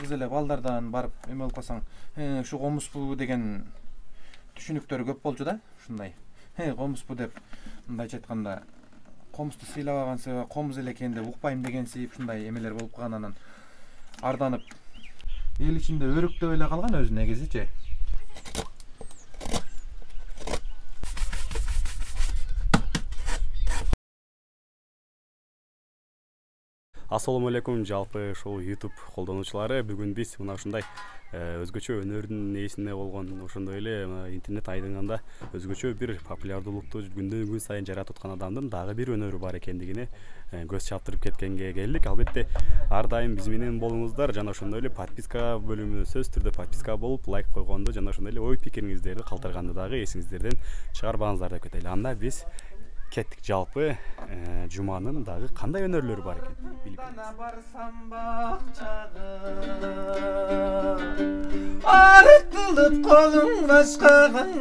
жалгыз эле балдардан барып эме болуп калсаң, ушу комуспу деген түшүнүктөр көп болчу да, ушундай. Комуспу деп мындайча айтканда комусту сыйлабаган себеби комуз эле экен деп укпайм дегенсип ушундай эмелер болуп калган, анан арданып эл ичинде өрүктөп эле калган өзү негизичи. Ассаламу алейкум, жалпы ушул YouTube колдонуучулары. Бүгүн биз мына ушундай өзгөчө өнөрдүн нээсинде болгон, ошондой эле интернет айдыңында өзгөчө бир популярдуулукту күндөн күн сайын жаратып аткан адамдын дагы бир өнөрү бар экендигине көз чаптырып кеткенге келдик. Албетте ар дайым биз менен болуңуздар, жана ошондой эле подписка бөлүмүнө сөзсүз түрдө подписка болуп, лайк койгонду жана ошондой эле ой пикириңиздерди калтырганды дагы эсиңиздерден чыгарбаңыздар деп кетели. Анда биз кеттик. Жалпы жуманын дагы кандай өнөрлөрү бар экен билип арыктылып колуң башкагың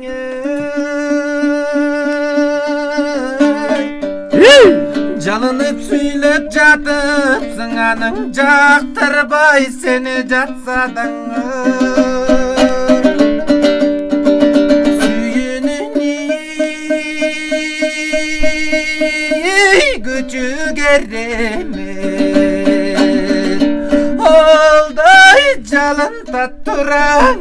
жалынып сүйлөп жатыпсың, аның жактырбай сени жатсадаң керемет олдай жалында турам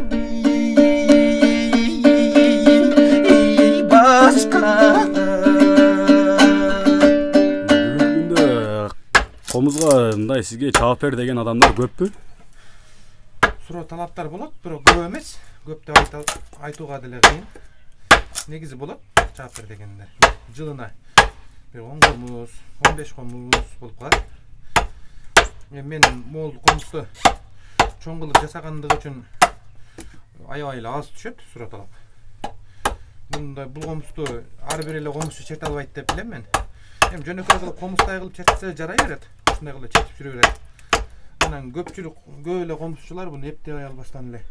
башкага. Бүгүндө комузга мындай сизге чаап бер деген адамдар көппү? Суроо талаптар болот, бирок көп эмес. Көп деп айтууга деле кыйын. Негизи болот чаап бер дегендер. Жылына 10 комуз, 15 комуз болуп калат. Мен мол комузду чоң кылып жасагандыгы үчүн аябай эле аз түшөт суроо талап. Бул комузду ар бир эле комузчу черте албайт деп билем мен. Жөнөкөй кылып комуздай кылып чертсе жарай берет. Ушундай кылып чертип жүрө берет. Анан көпчүлүк көп эле комузчулар буну эптебей албастан эле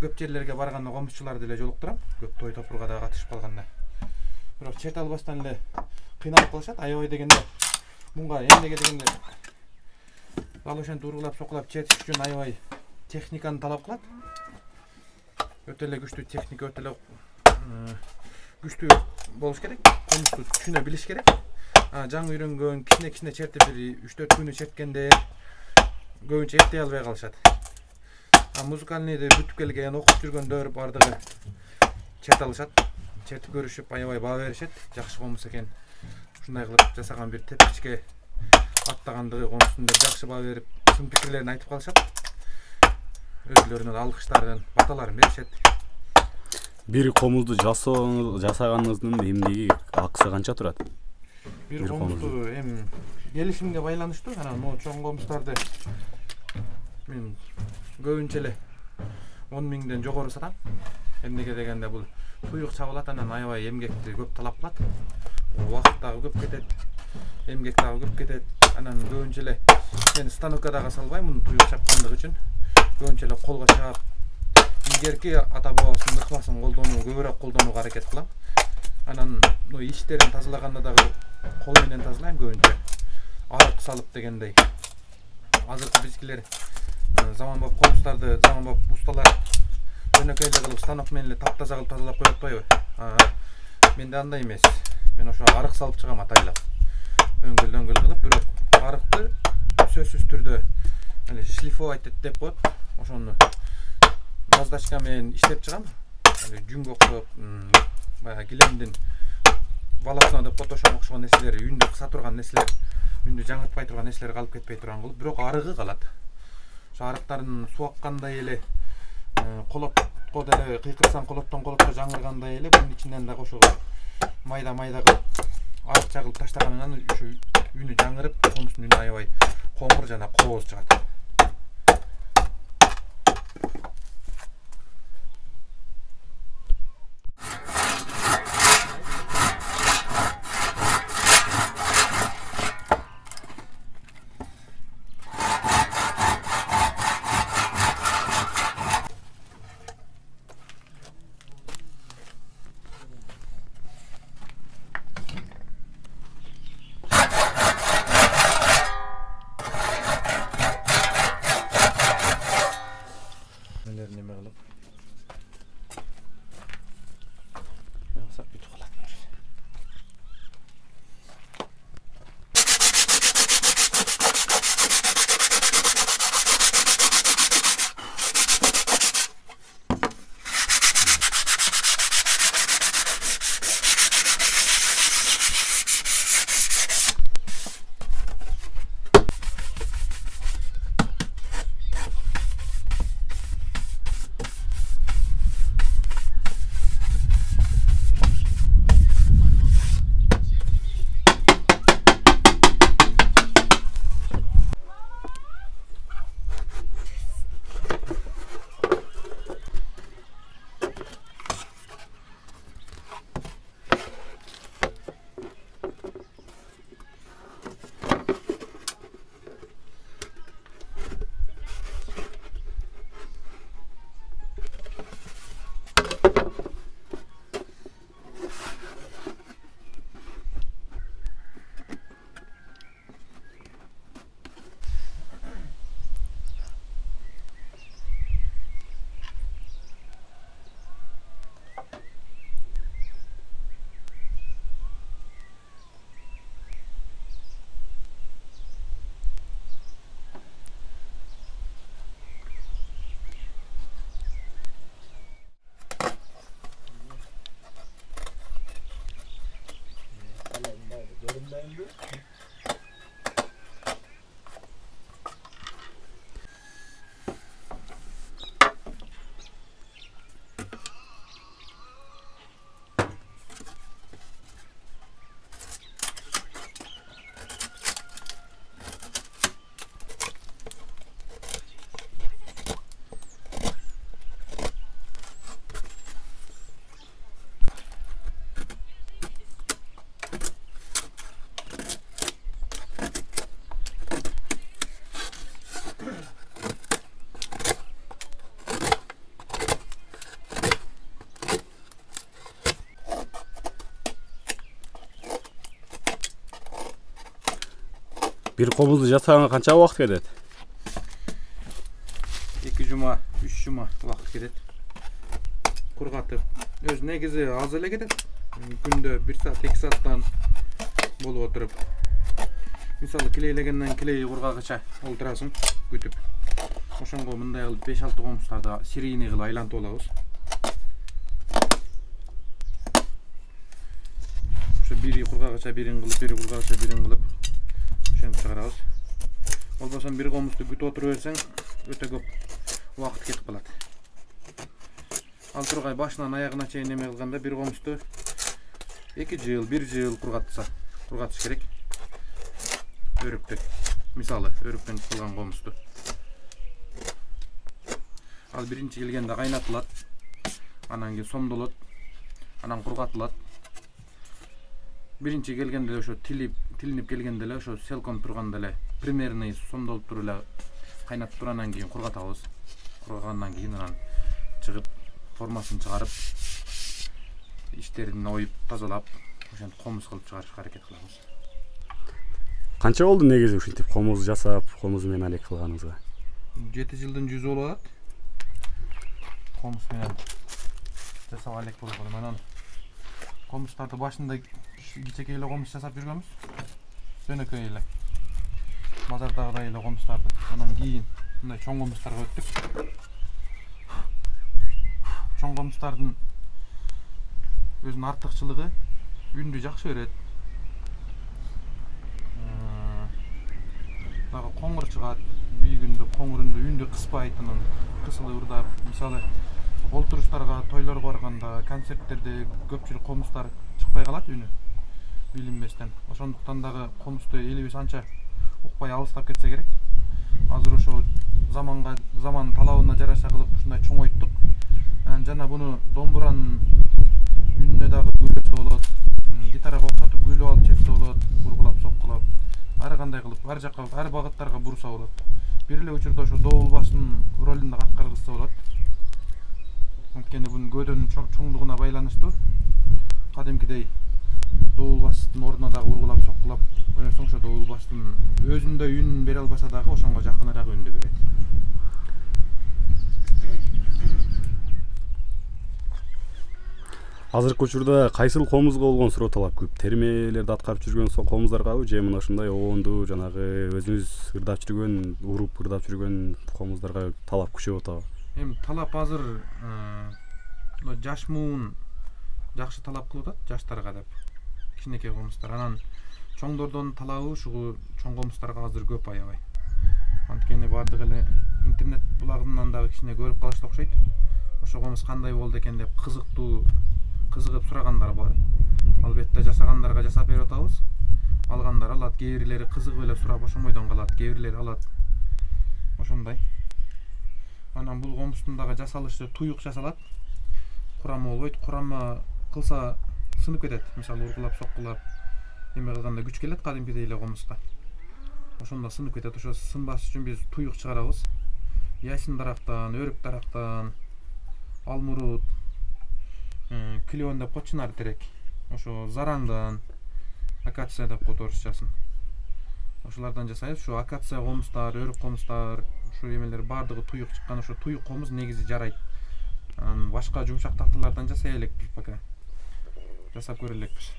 көп жерлерге барганда комузчуларды эле жолуктурам. Көп той топурга да катышып калганда. Бирок черте албастан эле кыйналып калышат. Аябай дегенде мунга эмнеге дегенде ал ошентип ургулап сокулап чертиш үчүн аябай техниканы талап кылат. Өтө эле күчтүү техника, өтө эле күчтүү болуш керек. Комузду түшүнө билиш керек. Жаңы үйрөнгөн кичине чертип бир 3-4 күнү черткенде көбүнчө эптей албай калышат. Музыкальныйды бүтүп келген, окуп жүргөндөр бардыгы черте алышат. Чертип көрүшүп аябай баа беришет. Жакшы комуз экен. Ушундай кылып жасаган бир тепкичке аттагандыгы комуздун деп жакшы баа берип, чын пикирлерин айтып калышат. Өзүлөрүнүн алкыштарын, баталарын беришет. Бир комузду жасаганыңыздын эмнеги акысы канча турат? Бир комузду келишимге байланыштуу. Анан могу чоң комуздарды мен көбүнчө эле 10 миңден жогору сатам. Эмнеге дегенде бул туюк чабылат, анан аябай эмгекти көп талап кылат. Убакыт дагы көп кетет, эмгек дагы көп кетет. Анан көбүнчө эле мен станокко дагы салбайм, муну туюк чапкандыгы үчүн көбүнчө эле колго чаап, илгерки ата бабасынын ыкмасын көбүрөөк колдонууга аракет кылам. Анан ичтерин тазалаганда дагы кол менен тазалайм көбүнчө. Арык салып дегендей. Азыркы бизкилер заманбап комуздарды заманбап усталар жөнөкөй эле кылып станок менен эле таптаза кылып тазалап коюп атпайбы? Менде андай эмес. Мен ошо арык салып чыгам атайлап. Өңгүл кылып, бирок арыкты сөзсүз түрдө шлифовать деп коет. Ошону маздачка менен иштеп чыгам. Жүнгө окшоп, баягы килемдин баласына деп коет, ошого окшогон нерселер, үндү кыса турган нерселер, үндү жаңыртпай турган нерселер калып кетпей турган кылып, бирок арыгы калат. Ошо арыктардын суу аккандай эле колотко деле кыйкырсаң колоттон колотко жаңыргандай эле bunun ичинен дагы ошо майда кылып арыкча кылып таштаганынан ошо үнү жаңырып, комуздун үнү аябай коңур жана кооз чыгат. Bir komuzdu жасағанға қанша уақыт кетеді? 2 жұма, 3 жұма уақыт кетеді. Құрғатып. Өз негізі аз эле кетеді. Күндө 1 саат, 2 сааттан болуп отырып. Мисалы килейлегенден килей құрғағыча олтырасың, күтүп. Ошонго мындай кылып 5-6 комустарды серийный кылып айлантып алабыз. Ошо бири құрғағыча бирин кылып, бири құрғағыча бирин кылып ошентип чыгарабыз. Болбосо бир комусту күтүп отура берсең, өтө көп убакыт кетип калат. Ал тургай башынан аягына чейин эме кылганда бир комусту 2 жыл, 1 жыл кургатыш керек. Өрүктө. Мисалы, өрүктөн кылган комусту. Ал биринчи келгенде кайнатылат, анан кийин сомдолот, анан кургатылат. Биринчи келгенде ошо тилинип келгенде эле ошо селкон турганда эле примерный сомдолуп туруп эле кайнатып турандан кийин кургатабыз. Кургагандан кийин анан чыгып формасын чыгарып, ичтерин оюп, тазалап, ошентип комуз кылып чыгарышка аракет кылабыз. Канча болду негизи ушинтип комуз жасап, комуз менен алек кылганыңызга? 7 жылдын 100 болуп атат. Комуз менен жасап алек болгон. Анан комустарды башында кичекей эле комуз жасап жүргөнбүз. Жөнөкөй эле. Базардагыдай эле комустарды. Анан кийин мындай чоң комустарга өттүк. Чоң комустардын өзүнүн артыкчылыгы үндү жакшы берет. Дагы коңур чыгат. Бийгүндө коңур үндү кыспайт, анан кысылып ырдап. Мисалы, олтуруштарга, тойлорго барганда, концерттерде көпчүлүк комустар чыкпай калат үнү билинбестен. Ошондуктан дагы комусту элибиз анча укпай алыстап кетсе керек. Азыр ошо заман талабына жараша кылып ушундай чоңойттук. Жана буну домбуранын үнүнө дагы күйлөсө болот. Гитарага окшотуп күйлөп алып чексе болот, бургулап, соккулап. Ар кандай кылып, ар жакка, ар багыттарга бурса болот. Бир эле учурда ошо добул бастын ролун да аткаргызса болот. Анткени бунун көөдөнүн чоңдугуна байланыштуу. Кадимкидей добул бастын ордуна дагы ургулап, соккулап ойносоң, ошо добул бастын өзүндөй үн бере албаса дагы ошонго жакыныраак үндү берет. Азыркы учурда кайсыл комузга болгон суроо талап көп? Термелерди аткарып жүргөн комуздаргабы же мына ушундай обондуу жанагы өзүңүз ырдап жүргөн, уруп ырдап жүргөн комуздарга талап күчөп атабы? Эми талап азыр жаш муун жакшы талап кылып атат, жаштарга деп. Кичинекей комуздар. Анан чоңдордон талабы ушугу чоң комуздарга азыр көп аябай. Анткени бардык эле интернет булагынан дагы кичине көрүп калышты окшойт. Ошо комуз кандай болду экен деп кызыгып сурагандар бар. Албетте жасагандарга жасап берип атабыз. Алгандар алат, кээ бирлери кызыгып эле сурап ошомойдон калат, кээ бирлери алат. Ошондой. Анан бул комустун дагы жасалышы туюк жасалат. Курама болбойт. Курама кылса сынып кетет. Мисалы ургулап, соккулап эме кылганда күч келет кадимкидей эле комузга. Ошондо сынып кетет. Ошо сынбаш үчүн биз туюк чыгарабыз. Ясин дарактан, өрүк дарактан, алмурут, клеон деп кочунар терек. Ошо зараңдан, акация деп коет орусчасын. Ошолордон жасайбыз. Ошо акация комуздар, өрүк комуздар, ошо эмелер бардыгы туюк чыккан. Ошо туюк комуз негизи жарайт. Башка жумшак такталардан жасай элекпиз пока. Жасап көрө элекпиз.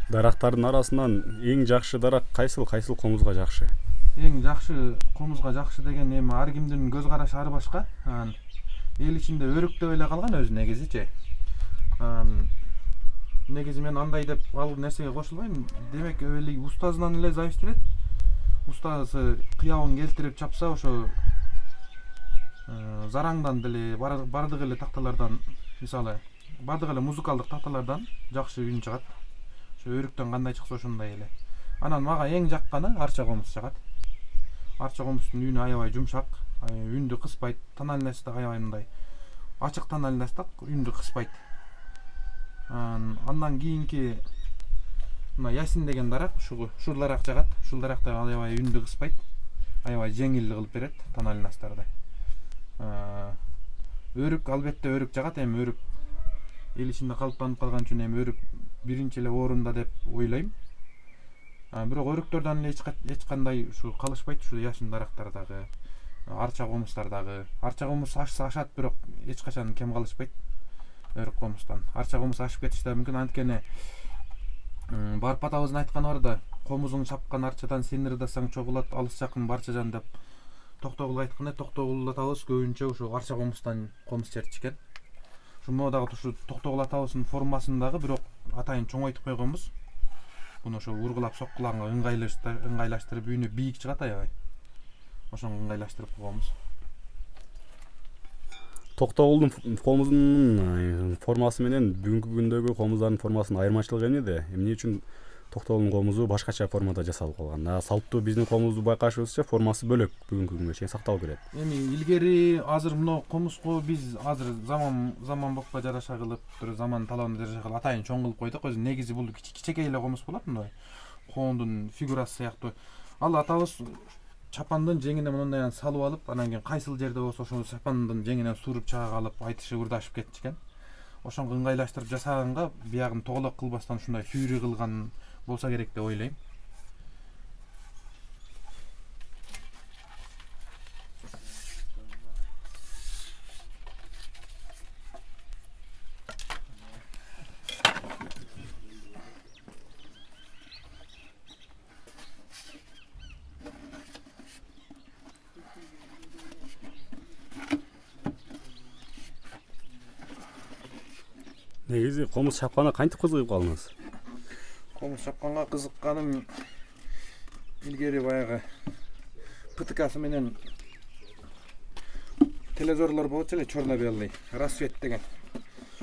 Дарактардын арасынан эң жакшы дарак кайсыл комузга жакшы? Эң жакшы комузга жакшы деген эми ар кимдин көз карашы ар башка. Эл ичинде өрүк деп эле калган өзү негизичи. негизи мен андай деп ал нерсеге кошулбайм. Демек эли устазынан эле зависит. Устазы кыябын келтирип чапса, ошо зараңдан деле бардык эле такталардан, мисалы, бардык эле музыкалдык такталардан жакшы үн чыгат. Ошо өрүктөн кандай чыкса ошондой эле. Анан мага эң жакканы арча комуз чыгат. Арча комуздун үнү аябай жумшак, үндү кыспайт. Тональность да аябай мындай ачык тональность да үндү кыспайт. Андан кийинки мына Ясин деген дарак, ушул дарак жагат. Ушул дарак да аябай үндү кыспайт. Аябай жеңил кылып берет тональностьтарды. Өрүк албетте өрүк жагат. Эми өрүк эл ичинде калыптанып калган үчүн эми өрүк биринчи эле орунда деп ойлойм. Бирок өрүктөрдөн эле эч кандай ушу калышпайт, ушу Ясин дарактардагы, арча комуздардагы. Арча комуз ашат, бирок эч качан кем калышпайт өрүк комузддан. Арча комуз ашып кетиши да мүмкүн, анткени Барып атабыздын айтканы бар да, комузуң чапкан арчадан сен ырдасаң чогулат, алыс жакын барча жан деп Токтогул айткан. Токтогул атабыз көбүнчө ушу арча комуздан комуз чертишкен. Ошондо дагы ушу Токтогул атабыздын формасындагы бирок атайын чоңойтуп койгонбуз. Буну ошо ургулап соккулаганга ыңгайлаштырып үйүнө бийик чыгат аябай. Ошону ыңгайлаштырып койгонбуз. Токтогулдун комузунун формасы менен бүгүнкү күндөгү комуздардын формасынын айырмачылыгы эмнеде? Эмне үчүн Токтогулдун комузу башкача формада жасалып калган? Салттуу биздин комузду байкашыбызча формасы бөлөк бүгүнкү күнгө чейин сакталып келет. Эми илгери азыр мына комузго биз азыр заманбапка жараша кылып, заман талабына жараша кылып атайын чоң кылып койдук. Өзү негизи бул кичинекей эле комуз болот, мындай коондун фигурасы сыяктуу. Ал атабыз чапандын жеңине мындай салып алып, анан кийин кайсыл жерде болсо ошол чапандын жеңинен сууруп чыга алып, айтышып ырдашып кетишкен. Ошону ыңгайлаштырып жасаганга, биягын тоголок кылбастан ушундай фигура кылган болса керек деп ойлойм. Негизи комуз чапканга кантип кызыгып калдыңыз? Комуз чапканга кызыкканым илгери баягы ПТКсы менен телевизорлор болчу эле, черно-белый, рассвет деген.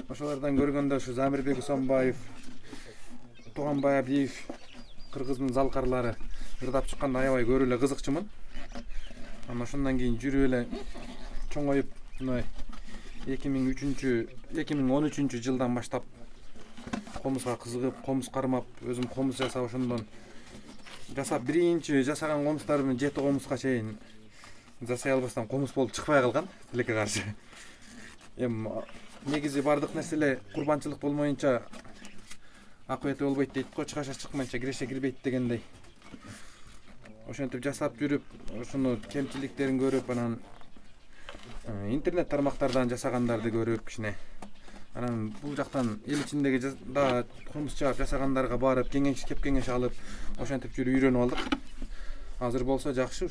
Ошолордон көргөндө ушу Замирбек Усанбаев, Туганбай Абдиев, кыргыздын залкарлары ырдап чыкканда аябай көрүп эле кызыкчумун. Анан ошондон кийин жүрүп эле чоңоюп, мына 2013 жылдан баштап комузга кызыгып, комуз кармап, өзүм комуз жасап, ошондон жасап биринчи жасаган комуздарымдын 7 комузга чейин жасай албастан комуз болуп чыкпай калган тилекке каршы. Эми негизи бардык нерсе эле курбанчылык болмоюнча акыбети болбойт дейт го, чыгаша чыкмайынча киреше кирбейт дегендей. Ошентип жасап жүрүп, ошону кемчиликтерин көрүп, анан интернет тармактардан жасагандарды көрүп кичине. Анан бул жактан эл ичиндеги да комуз чаап жасагандарга барып кеңеш алып, ошентип жүрүп үйрөнүп алдык. Азыр болсо жакшы,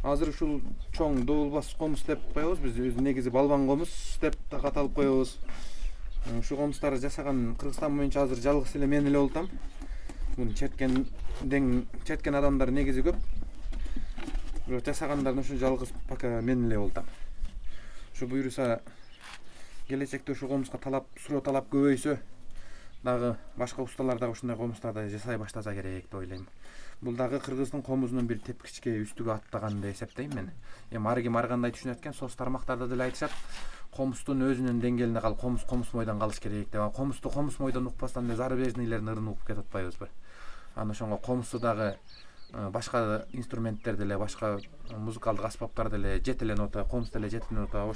азыр ушул чоң добулбас комуз деп коебуз биз, өзү негизи балбан комуз деп аталып коебуз. Ушу комуздарды жасаган Кыргызстан боюнча азыр жалгыз эле мен эле болтам. Муну четкен адамдар негизи көп. Бирок жасагандардын ушу жалгыз пока мен эле болтам. Ушу буюрса келечекте ушу комузга суроо талап көбөйсө, дагы башка усталар дагы ушундай комуздарды жасай баштаса керек деп ойлойм. Бул дагы кыргыздын комузунун бир тепкичке үстүгө аттаган деп эсептейм мен. Эми ар ким ар кандай түшүнөт экен, соц тармактарда деле айтышат, комуздун өзүнүн деңгээлинде калып, комуз мойдон калыш керек деп. Комузду комуз мойдон укпастан зарубежныйлердин ырын угуп кетип атпайбызбы? Анан ошонго комузду дагы башка инструменттер деле, башка музыкалдык аспаптар деле жет эле нота, комуз деле жет эле нота,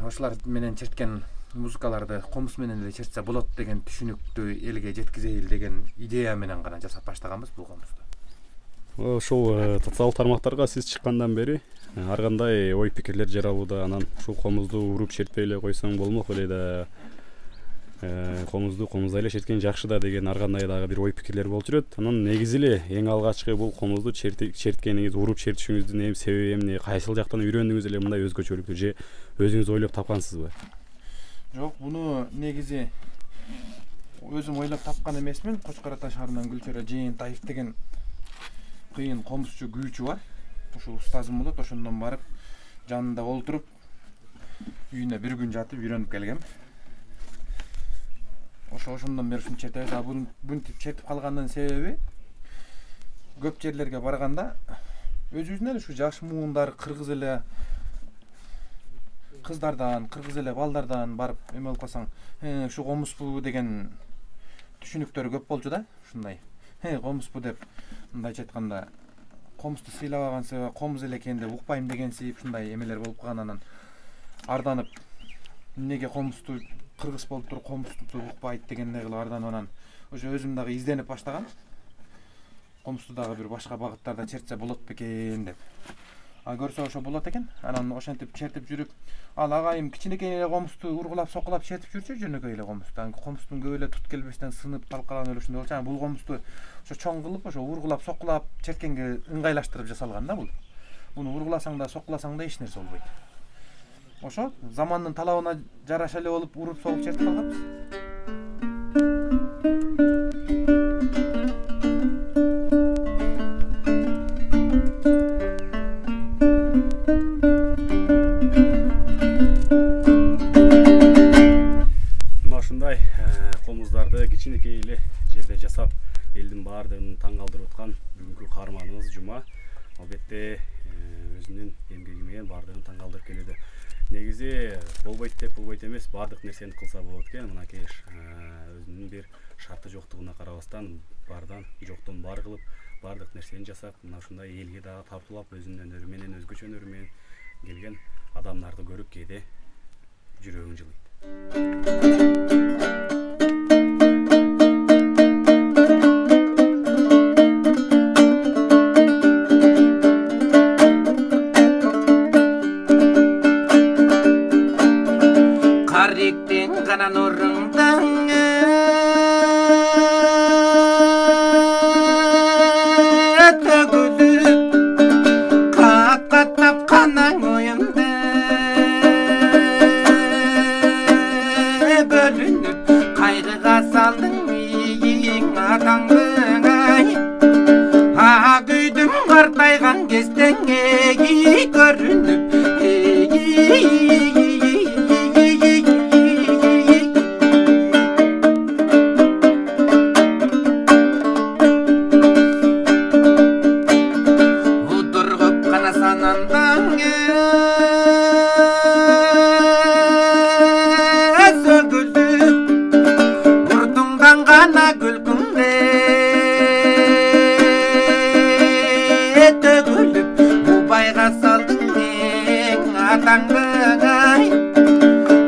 ошолар менен черткен музыкаларды комуз менен эле чертсе болот деген түшүнүктү элге жеткизейли деген идея менен гана жасап баштаганбыз бул комузду. Ошол социалдык тармактарга сиз чыккандан бери ар кандай ой пикирлер жаралууда? Анан ушул комузду уруп чертпей эле койсоң болмок эле да, комузда эле черткен жакшы да деген ар кандай дагы бир ой пикирлер болуп жүрөт. Анан негизи эле эң алгачкы бул комузду черткениңиз, уруп чертишиңиздин себеби эмне? Кайсыл жактан үйрөндүңүз эле мындай өзгөчөлүктү, же өзүңүз ойлоп тапкансызбы? Жок, буну негизи Өзüm ойлап тапкан эмесмин. Кочкор Ата шаарынан Гүлчөрө Жээнтаев деген кыйын комузчу күүчү бар. Ошол устазым болот. Ошондон барып жанында олтуруп үйүнө бир күн жатып үйрөнүп келгем. Ошондон бери ушинтип чертебиз. Бунтип чертип калгандын себеби көп жерлерге барганда өзүбүздүн эле ушу жаш муундар кыргыз эле кыздардан, кыргыз эле балдардан барып эме болуп калсаң, ушу комузбу деген түшүнүктөр көп болчу да. Ушундай комузбу деп мындайча айтканда комузду сыйлабаган себеби комуз эле экен деп укпайм дегенсип ушундай эмелер болуп калган. Анан арданып эмнеге комузду кыргыз болуп туруп комузду укпайт дегендей кылып арданып анан ошо өзүм дагы изденип баштагам. Комузду дагы бир башка багыттарда чертсе болот бекен деп. Көрсө ошо болот экен. Анан ошентип чертип жүрүп, ал агайым кичинекей эле комузду ургулап, сокулап чертип жүрчү, жөнөкөй эле комузду. Комуздун көп эле тут келбестен сынып, талкаланып эле ушундай болчу. Бул комузду ошо чоң кылып, ошо ургулап, сокулап черткенге ыңгайлаштырып жасалган да бул. Буну ургуласаң да, сокуласаң да эч нерсе болбойт. Ошо замандын талабына жараша эле болуп уруп согуп чертип калганбыз. Ушундай комуздарды кичинекей эле жерде жасап, элдин баардыгын таң калтырып аткан бүгүнкү каарманыбыз Жума. Албетте өзүнүн эмгеги менен баардыгын таң калтырып келүүдө. Негизи болбойт деп болбойт эмес, баардык нерсени кылса болот экен. Мынакей өзүнүн бир шарты жоктугуна карабастан, бардан жоктон бар кылып, баардык нерсени жасап, мына ушундай элге дагы тартуулап, өзүнүн өнөрү менен, өзгөчө өнөрү менен келген адамдарды көрүп кээде жүрөгүң жылыйт. Karikten kanan orundan tökülüp kat kanan oyunda bölünüp kaygıga saldın iyin adamdın ay. Güydüm kartaygan kezden görünüp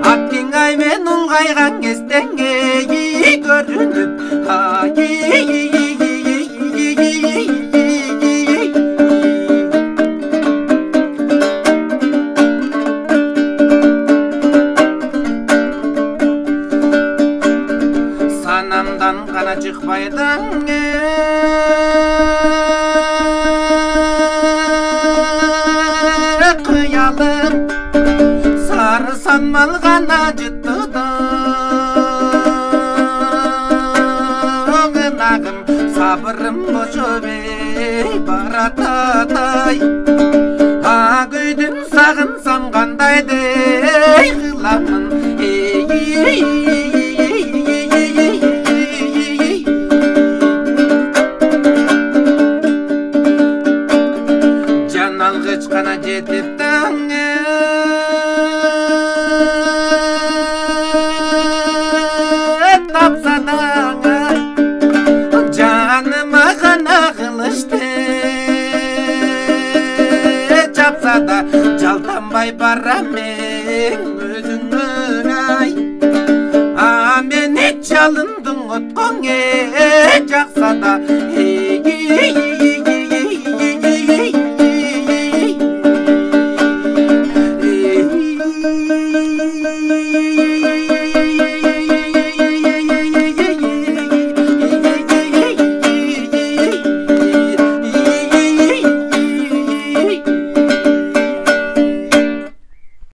Attingay men ulgaygan kezden görünüp sanamdan kana çıkmaydan kıyalım sarı sanmal gana cıttı da nagım sabırım boşu bey baratatay güydüm sağınsam kanday dey kılamın can algıç kana cedip canıma kana kılıçtı çapsa da çaltanbay baramen özüngün ay. Men hiç çalındın otkon jaksa da